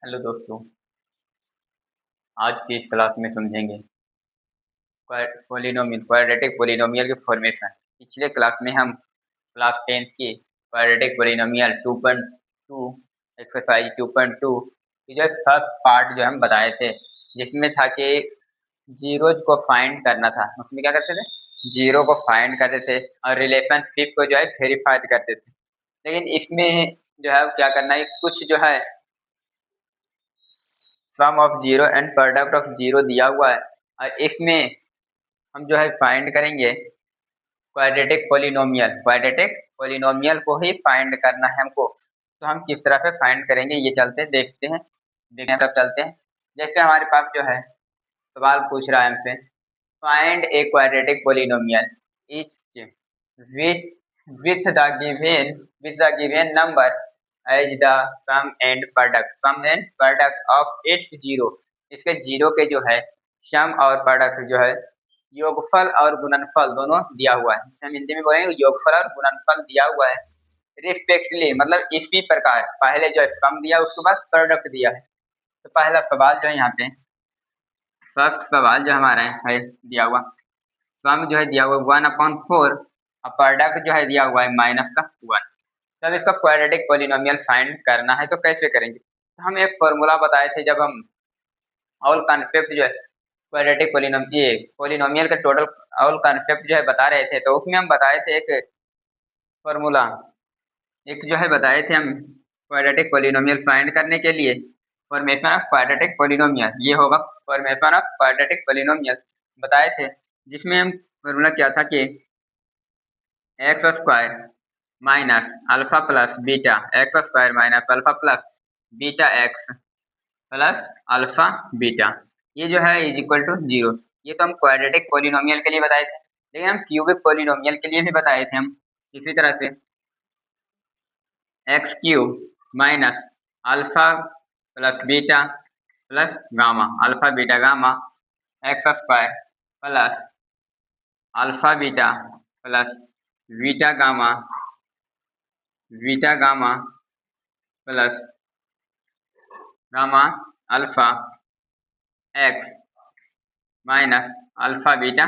Hello दोस्तों। आज की इस क्लास में समझेंगे पोलिनोमियल क्वाड्रेटिक पोलिनोमियल के फॉर्मेशन। पिछले क्लास में हम क्लास 10th की क्वाड्रेटिक पोलिनोमियल 2.2 एक्सरसाइज 2.2 की जो फर्स्ट पार्ट जो हम बताए थे, जिसमें था कि जीरोज को फाइंड करना था। उसमें क्या करते थे, जीरो को फाइंड करते थे और रिलेशनशिप को जो है वेरीफाई करते थे। लेकिन इसमें जो है क्या करना है, कुछ जो है sum of zero and product of zero दिया हुआ है और इसमें हम जो है फाइंड करेंगे क्वाड्रेटिक पोलिनोमियल को ही फाइंड करना है हमको। तो हम किस तरह से फाइंड करेंगे, ये चलते देखते हैं तब चलते हैं। जैसे हमारे पास जो है सवाल पूछ रहा है हमसे, find a quadratic polynomial each with with the given number as the sum and product of its zero. इसके जीरो के जो है सम और प्रोडक्ट जो है योगफल और गुणनफल दोनों दिया हुआ है। हम हिंदी में बोलेंगे योगफल और गुणनफल दिया हुआ है रिस्पेक्टली, मतलब इसी प्रकार पहले जो है सम दिया उसके बाद प्रोडक्ट दिया है। तो पहला सवाल जो है यहाँ पे, फर्स्ट सवाल जो हमारा है दिया हुआ सम जो है दिया हुआ 1/4 और प्रोडक्ट जो है दिया हुआ है -1। जब इसका क्वाड्रेटिक पोलिनोमियल फाइंड करना है तो कैसे करेंगे, तो हम एक फॉर्मूला बताए थे जब हम ऑल कॉन्सेप्ट जो है क्वाड्रेटिक पोलिनोमियल का टोटल ऑल कॉन्सेप्ट जो है बता रहे थे, तो उसमें हम बताए थे एक फॉर्मूला, एक जो है बताए थे हम क्वाड्रेटिक पोलिनोमियल फाइंड करने के लिए फॉर्मेशन ऑफ क्वाड्रेटिक पोलिनोमियल, ये होगा फॉर्मेशन ऑफ क्वाड्रेटिक पोलिनोमियल बताए थे। जिसमें हम फॉर्मूला क्या था कि x square minus alpha plus beta x square minus alpha plus beta x plus alpha beta, ये जो है इज इक्वल टू जीरो। ये तो हम क्वाड्रेटिक पोलिनोमियल के लिए बताए थे, लेकिन हम क्यूबिक पोलिनोमियल के लिए भी बताए थे हम इसी तरह से x cube minus alpha plus beta plus gamma alpha beta gamma x square plus alpha beta plus beta gamma plus gamma alpha x minus alpha beta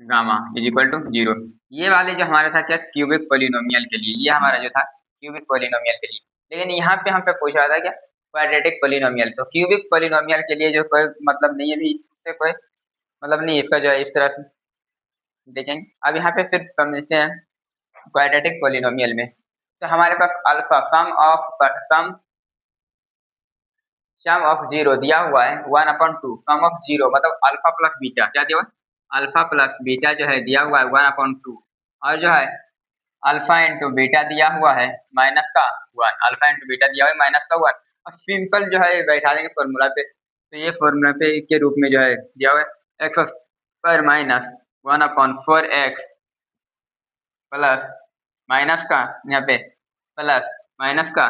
gamma is equal to zero. ये वाले जो हमारा था क्या cubic polynomial के लिए, ये हमारा जो था क्यूबिक पोलिनोमियल के लिए। लेकिन यहाँ पे हमसे पूछ रहा था क्या क्वाड्रेटिक पोलिनोमियल, तो क्यूबिक पोलिनोमियल के लिए जो कोई मतलब नहीं है, भी इससे कोई मतलब नहीं, इसका जो है इस तरह से देखेंगे। अब यहाँ पे फिर समझते हैं क्वाड्रेटिक पोलिनोमियल में, तो हमारे पास अल्फा सम ऑफ जीरो दिया हुआ है 1/2, सम ऑफ जीरो मतलब अल्फा प्लस बीटा क्या दिया हुआ है, अल्फा प्लस बीटा जो है दिया हुआ है 1/2 और जो है अल्फा इंटू बीटा दिया हुआ है -1, अल्फा इंटू बीटा दिया हुआ है -1। और सिंपल जो है बैठा देंगे फॉर्मूला पे, तो ये फॉर्मूला पे के रूप में जो है दिया हुआ है x square minus 1/4 x plus minus का यहाँ पे प्लस माइनस का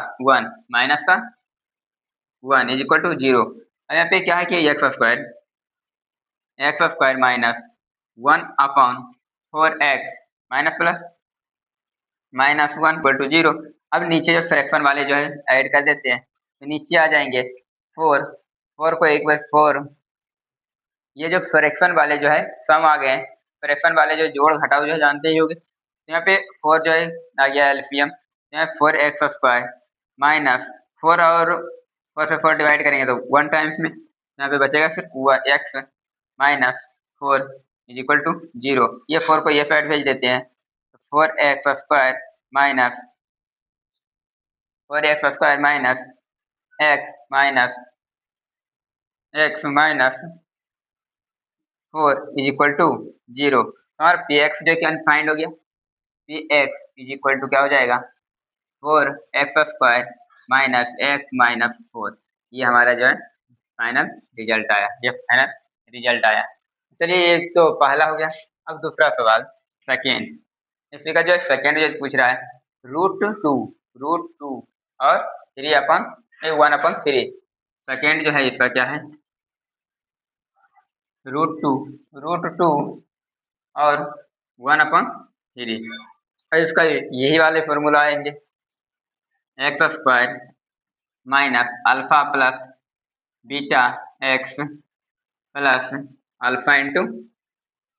1 इज इक्वल टू जीरो। अब यहाँ पे क्या है कि x square minus 1/4 x minus plus -1 equal to zero. अब नीचे जो फ्रैक्शन वाले जो है ऐड कर देते हैं, तो नीचे आ जाएंगे 4 4 को एक बार 4, ये जो फ्रैक्शन वाले जो है सम आ गए, फ्रैक्शन वाले जो जोड़ घटाव जो है जानते ही होंगे। तो यहाँ पे 4 जो है आ गया एलसीएम, यहाँ 4 एक्स स्क्वायर माइनस 4 और 4 से 4 डिवाइड करेंगे तो 1 टाइम्स में यहाँ पे बचेगा फिर x minus 4 is equal to zero. ये 4 को ये साइड भेज देते हैं, तो 4 x square minus x minus 4 is equal to zero. और पी एक्स जो कि अनफाइंड हो गया, p x is equal to क्या हो जाएगा 4 x square minus x minus 4। ये हमारा जो है फाइनल रिजल्ट आया, ये फाइनल रिजल्ट आया। चलिए ये तो पहला हो गया। अब दूसरा सवाल सेकेंड, इसी का जो है सेकेंड जो पूछ रहा है रूट टू और 1/3। सेकेंड जो है इसका क्या है रूट टू और 1/3। और इसका यही वाले फॉर्मूला आएंगे x square minus alpha plus beta x plus alpha into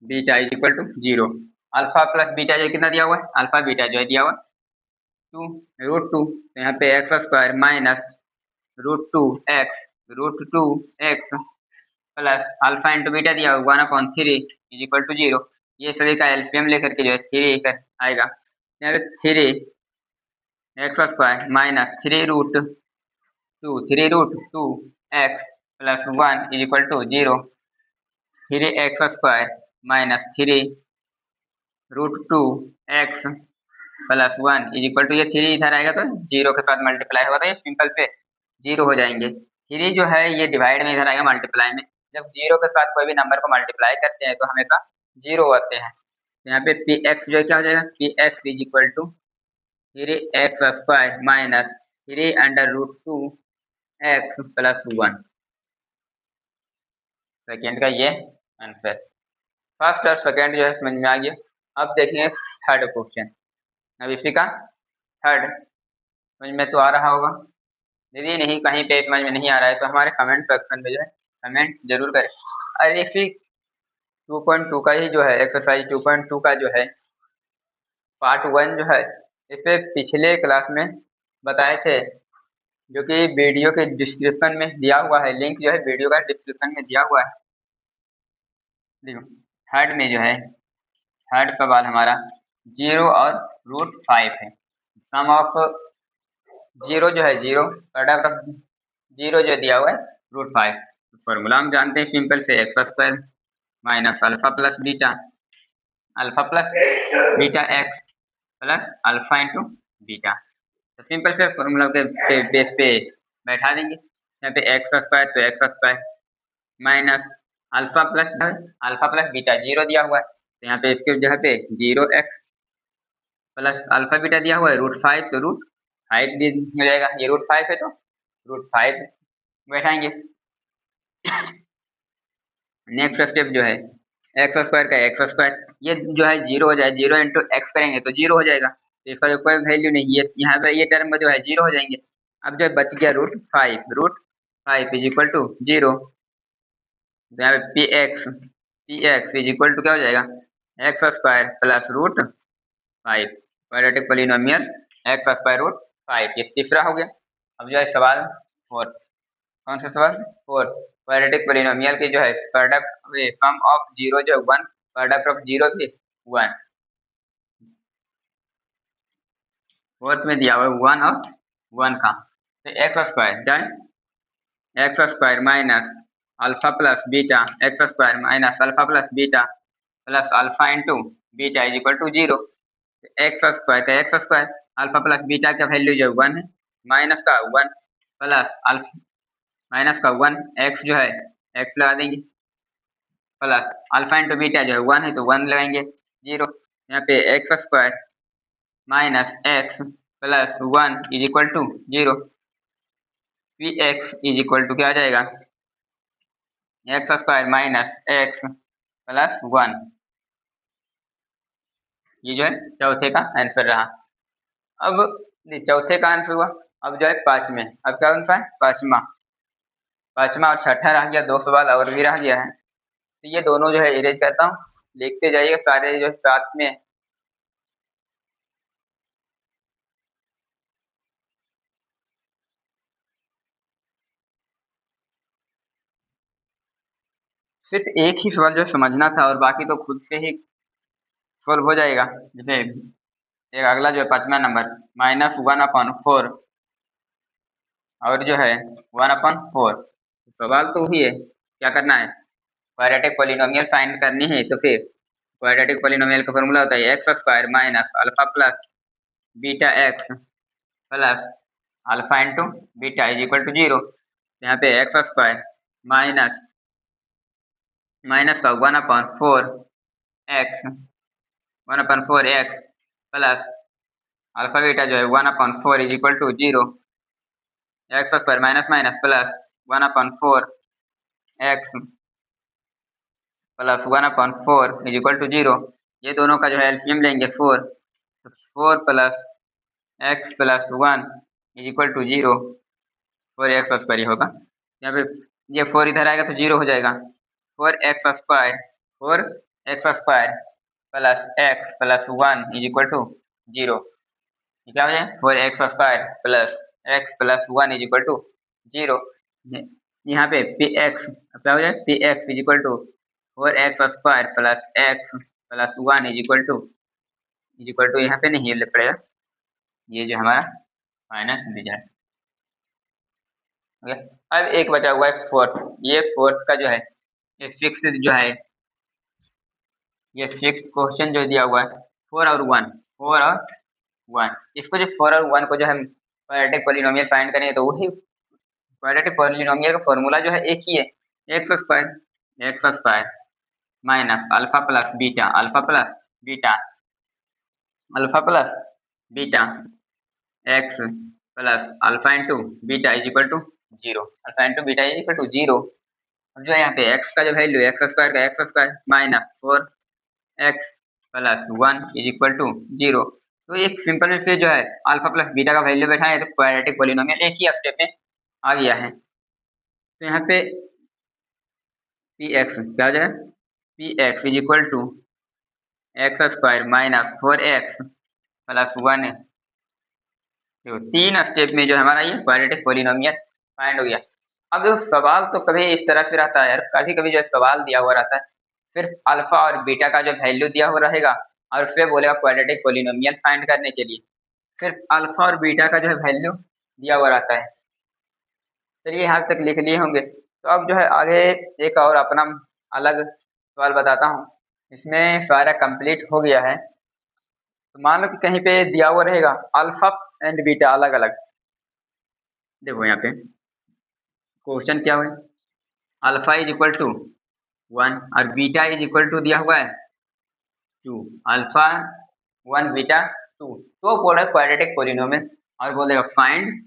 beta is equal to 0। Alpha plus beta जो कितना दिया हुआ है, अल्फा बीटा जो है दिया हुआ है 2 √2, तो यहाँ पे x square minus √2 x plus alpha into beta दिया हुआ 1/3 इज इक्वल टू 0। ये सभी का एलसीएम लेकर के जो है 3 कर आएगा, यहाँ पे 3 x square minus 3√2 x plus 1 is equal to 0। 3x square minus 3√2 x plus 1 is equal to, ये 3 इधर आएगा तो 0 के साथ मल्टीप्लाई होगा तो ये सिंपल से 0 हो जाएंगे। 3 जो है ये डिवाइड में इधर आएगा मल्टीप्लाई में, जब 0 के साथ कोई भी नंबर को मल्टीप्लाई करते हैं तो हमेशा 0 आते हैं। तो यहाँ पे पी एक्स जो है क्या हो जाएगा, p x is equal to 3x square minus 3√2 x plus 1। Second का ये आंसर। फर्स्ट और सेकेंड जो है समझ में आ गया। अब देखेंगे थर्ड क्वेश्चन। अब इसी का थर्ड समझ में तो आ रहा होगा, यदि नहीं कहीं पे समझ में नहीं आ रहा है तो हमारे कमेंट सेक्शन में जो है कमेंट जरूर करें। और इसी 2.2 का ही जो है एक्सरसाइज 2.2 का जो है पार्ट 1 जो है इसे पिछले क्लास में बताए थे, जो कि वीडियो के डिस्क्रिप्शन में दिया हुआ है, लिंक जो है वीडियो का डिस्क्रिप्शन में दिया हुआ है। देखो थर्ड में जो है थर्ड सवाल हमारा 0 और √5 है। सम ऑफ 0 जो है 0 प्रोडक्ट ऑफ 0 जो दिया हुआ है √5। फॉर्मूला हम जानते हैं सिंपल से, x square minus alpha plus beta x plus alpha into beta. तो सिंपल से फॉर्मूला के बेस पे बैठा देंगे। यहाँ पे एक्स स्क्वायर तो x square minus alpha plus beta 0 दिया हुआ है, तो यहाँ पे इसके जगह पे 0x प्लस अल्फा बीटा दिया हुआ है √5, तो √5 हो जाएगा। ये √5 है तो √5 बैठाएंगे। नेक्स्ट स्टेप जो है एक्स स्क्वायर का एक्स स्क्वायर, ये जो है 0 हो जाए, 0 इंटू एक्स करेंगे तो 0 हो जाएगा, तो इसका जो कोई वैल्यू नहीं है यहाँ पे, ये टर्म जो है 0 हो जाएंगे। अब जो बच गया √5 इज इक्वल टू 0, यहाँ पे p x is equal to क्या हो जाएगा, x square plus √5 quadratic polynomial x square √5। ये तीसरा हो गया। अब जो है सवाल 4, कौन सा सवाल 4, क्वाड्रेटिक पोलिनोमियल की जो है प्रोडक्ट सम ऑफ 0 जो 1 प्रोडक्ट ऑफ 0 से 1, फोर्थ में दिया हुआ है 1 और 1 का, तो x square done, x square minus alpha plus beta x square minus alpha plus beta plus alpha into beta is equal to 0। X square का x square, alpha plus beta का वैल्यू जो 1 है, माइनस का 1 plus alpha minus का 1 x जो है x लगा देंगे, प्लस अल्फा इंटू बीटा जो है 1 है तो 1 लगाएंगे 0। यहाँ पे x square minus x plus 1 is equal to 0। P x is equal to क्या आ जाएगा, x square minus x plus 1। ये जो है चौथे का आंसर रहा। अब चौथे का आंसर हुआ। अब जो है पांचवें, अब क्या कौन सा है, पांचवा और छठा रह गया, 2 सवाल और भी रह गया है, तो ये दोनों जो है इरेज करता हूँ, लिखते जाइए सारे जो साथ में। सिर्फ एक ही सवाल जो समझना था और बाकी तो खुद से ही सोल्व हो जाएगा। जैसे एक अगला जो है 5वां नंबर -1/4, और जो है 1/4, सवाल तो वही है, क्या करना है, क्वाड्रेटिक पोलिनोमियल फाइंड करनी है। तो फिर क्वाड्रेटिक पोलिनोमियल का फॉर्मूला होता है x square minus alpha plus beta x plus alpha into beta is equal to 0। यहाँ पे एक्स स्क्वायर माइनस का 1/4 एक्स प्लस अल्फा बीटा जो है 1/4 is equal to 0। X square minus minus plus 1/4 x plus 1/4 is equal to 0। ये दोनों का जो है एलसीएम लेंगे 4, तो 4 plus x plus 1 is equal to 0। 4x² होगा। यहाँ पे ये 4 इधर आएगा तो 0 हो जाएगा। 4x² 4x² plus x plus 1 is equal to 0। क्या हो जाए 4x² plus x plus 1 is equal to 0। यहाँ पे px क्या हो जाए px is equal to 4x² plus x plus 1 is equal to यहाँ पे नहीं लिख पड़ेगा, ये जो हमारा फाइनल रिजल्ट। ओके, अब एक बचा हुआ है फोर्थ। ये फोर्थ का जो है ये फिक्स जो है, ये फिक्स क्वेश्चन जो दिया हुआ है 4 और 1, 4 और 1, इसको जो 4 और 1 को जो हम क्वाड्रेटिक पॉलिनोमियल फाइंड करेंगे तो वही क्वाड्रेटिक पॉलिनोमियल का फॉर्मूला जो है एक ही है, x² minus alpha plus beta alpha plus beta x plus alpha into beta is equal to 0। Alpha into beta is equal to 0। अब जो है यहाँ पे x का जो वैल्यू x² का x² minus 4x plus 1 is equal to 0। तो एक सिंपल से जो है अल्फा प्लस बीटा का वैल्यू बैठाएं तो क्वाड्रेटिक पॉलिनोमियल एक ही स्टेप में आ गया है। तो यहाँ पे px क्या हो जाएगा, px is equal to x² minus 4x plus 1। तो 3 स्टेप में जो हमारा ये क्वाड्रेटिक पॉलिनोमियल फाइंड हो गया। अब जो सवाल तो कभी इस तरह से रहता है यार, कभी कभी जो सवाल दिया हुआ रहता है सिर्फ अल्फा और बीटा का जो वैल्यू दिया हुआ रहेगा और उससे बोलेगा क्वाड्रेटिक पॉलिनोमियल फाइंड करने के लिए, सिर्फ अल्फा और बीटा का जो है वैल्यू दिया हुआ रहता है। चलिए यहाँ तक लिख लिए होंगे, तो अब जो है आगे एक और अपना अलग सवाल बताता हूँ। इसमें सारा कंप्लीट हो गया है। तो मान लो कि कहीं पे दिया हुआ रहेगा अल्फा एंड बीटा अलग अलग। देखो यहाँ पे क्वेश्चन क्या हुआ, अल्फा इज इक्वल टू 1 और बीटा इज इक्वल टू दिया हुआ है 2। अल्फा 1 बीटा 2, तो बोल रहा है क्वाड्रेटिक पॉलिनोमियल और बोलेगा फाइंड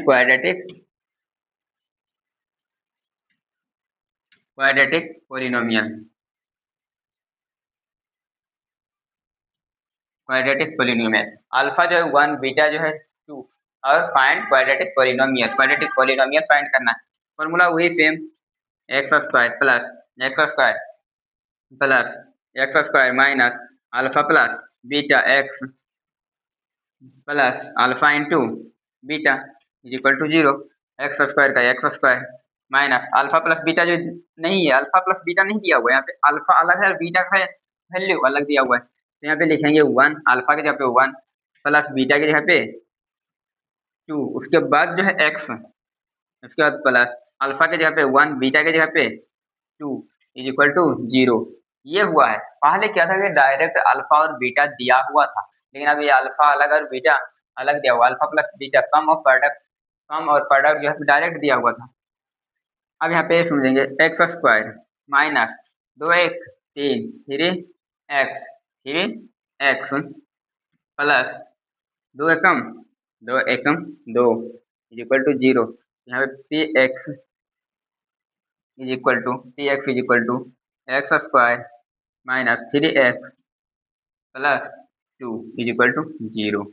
क्वाड्रेटिक पॉलिनोमियल अल्फा जो है 1 बीटा जो है 2 और फाइंड क्वाड्रेटिक पॉलिनोमियल फाइंड करना है। फॉर्मूला वही same, x² plus x² minus alpha plus beta x plus alpha into beta is equal to 0। x² का x² minus alpha plus beta जो नहीं है, अल्फा प्लस बीटा नहीं दिया हुआ है, यहाँ पे अल्फा अलग है और बीटा का वैल्यू अलग दिया हुआ है। तो यहाँ पे लिखेंगे 1 अल्फा की जगह पे 1 प्लस बीटा की जगह पे 2, उसके बाद जो है x, उसके बाद प्लस अल्फा की जगह पे 1 बीटा की जगह पे 2 इज इक्वल टू 0। ये हुआ है। पहले क्या था कि डायरेक्ट अल्फा और बीटा दिया हुआ था, लेकिन अब ये अल्फा अलग और बीटा अलग दिया हुआ, अल्फा प्लस बीटा सम और प्रोडक्ट जो है डायरेक्ट दिया हुआ था। अब यहाँ पे समझेंगे x² minus 2x 3x plus 2 Ekam 2 is equal to 0। यहाँ पे px is equal to x² minus 3x plus 2 is equal to 0।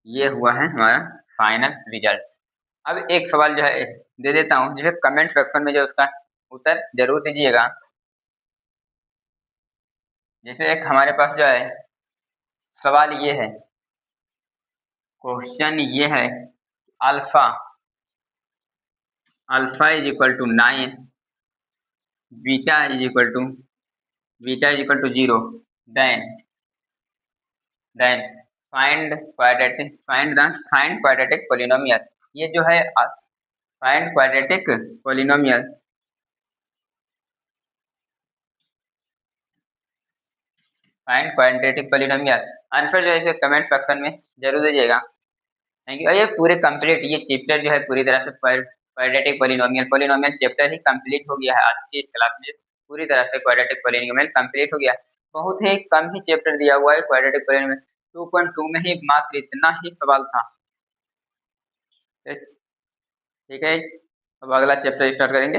ये हुआ है हमारा फाइनल रिजल्ट। अब एक सवाल जो है दे देता हूँ, जिसे कमेंट सेक्शन में जो उसका उत्तर जरूर दीजिएगा। जैसे एक हमारे पास जो है सवाल ये है, क्वेश्चन ये है alpha is equal to 9, beta is equal to 0, then find quadratic polynomial. ये जो है फाइंड क्वाड्रेटिक पॉलिनोमियल आंसर जो है इसे कमेंट सेक्शन में जरूर दीजिएगा। Thank you. ये पूरे कंप्लीट ये चैप्टर जो है पूरी तरह से क्वाड्रेटिक पॉलिनोमियल चैप्टर ही कंप्लीट हो गया है आज की इस क्लास में। पूरी तरह से क्वाड्रेटिक पॉलिनोमियल कंप्लीट हो गया। बहुत ही कम ही चैप्टर दिया हुआ है क्वाड्रेटिक पॉलिनोमियल, 2.2 में ही मात्र इतना ही सवाल था। ठीक है, अब अगला चैप्टर स्टार्ट करेंगे।